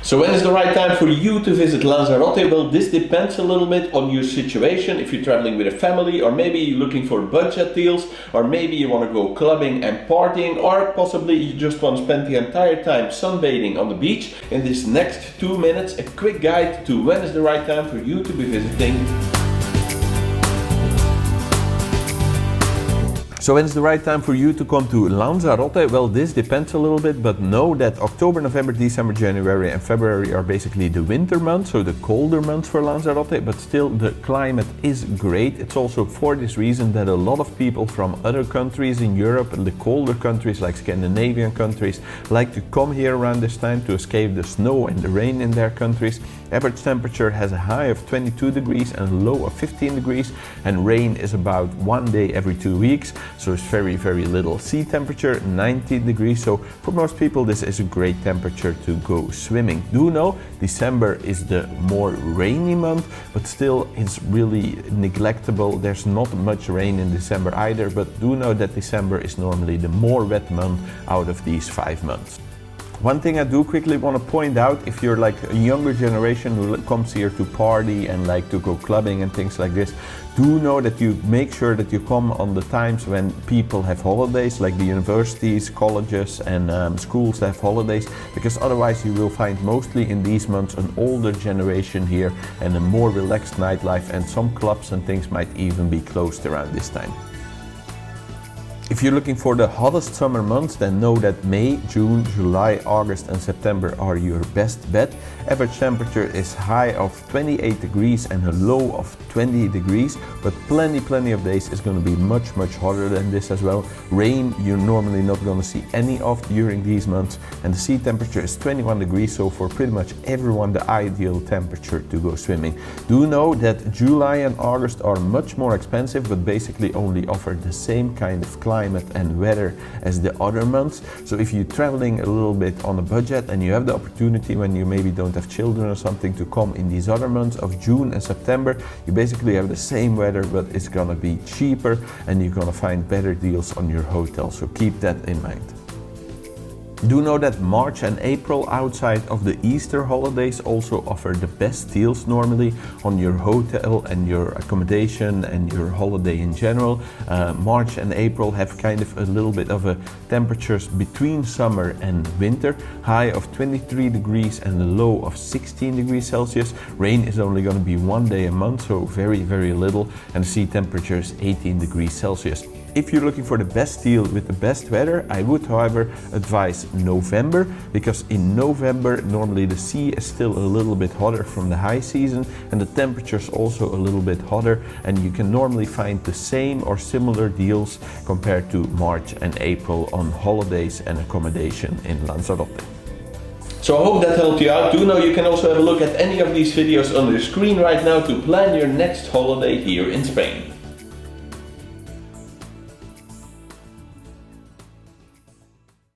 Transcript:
So when is the right time for you to visit Lanzarote? Well, this depends a little bit on your situation. If you're traveling with a family, or maybe you're looking for budget deals, or maybe you want to go clubbing and partying, or possibly you just want to spend the entire time sunbathing on the beach. In this next 2 minutes, a quick guide to when is the right time for you to be visiting. So when is the right time for you to come to Lanzarote? Well, this depends a little bit, but know that October, November, December, January and February are basically the winter months, so the colder months for Lanzarote, but still the climate is great. It's also for this reason that a lot of people from other countries in Europe and the colder countries like Scandinavian countries like to come here around this time to escape the snow and the rain in their countries. Average temperature has a high of 22 degrees and a low of 15 degrees, and rain is about 1 day every 2 weeks. So it's very, very little. Sea temperature 19 degrees, so for most people this is a great temperature to go swimming. Do know December is the more rainy month, but still it's really neglectable. There's not much rain in December either, but do know that December is normally the more wet month out of these 5 months. One thing I do quickly want to point out, if you're like a younger generation who comes here to party and like to go clubbing and things like this, do know that you make sure that you come on the times when people have holidays, like the universities, colleges and schools have holidays, because otherwise you will find mostly in these months an older generation here and a more relaxed nightlife, and some clubs and things might even be closed around this time. If you're looking for the hottest summer months, then know that May, June, July, August and September are your best bet. Average temperature is high of 28 degrees and a low of 20 degrees, but plenty of days is going to be much hotter than this as well. Rain you're normally not going to see any of during these months, and the sea temperature is 21 degrees, so for pretty much everyone the ideal temperature to go swimming. Do know that July and August are much more expensive, but basically only offer the same kind of climate and weather as the other months. So if you're traveling a little bit on a budget and you have the opportunity when you maybe don't have children or something to come in these other months of June and September, you basically have the same weather, but it's gonna be cheaper and you're gonna find better deals on your hotel. So keep that in mind. Do know that March and April outside of the Easter holidays also offer the best deals normally on your hotel and your accommodation and your holiday in general. March and April have kind of a little bit of a temperatures between summer and winter, high of 23 degrees and a low of 16 degrees Celsius. Rain is only going to be 1 day a month, so very little, and sea temperature is 18 degrees Celsius. If you're looking for the best deal with the best weather, I would however advise November, because in November normally the sea is still a little bit hotter from the high season and the temperature's also a little bit hotter, and you can normally find the same or similar deals compared to March and April on holidays and accommodation in Lanzarote. So I hope that helped you out. Do know you can also have a look at any of these videos on the screen right now to plan your next holiday here in Spain.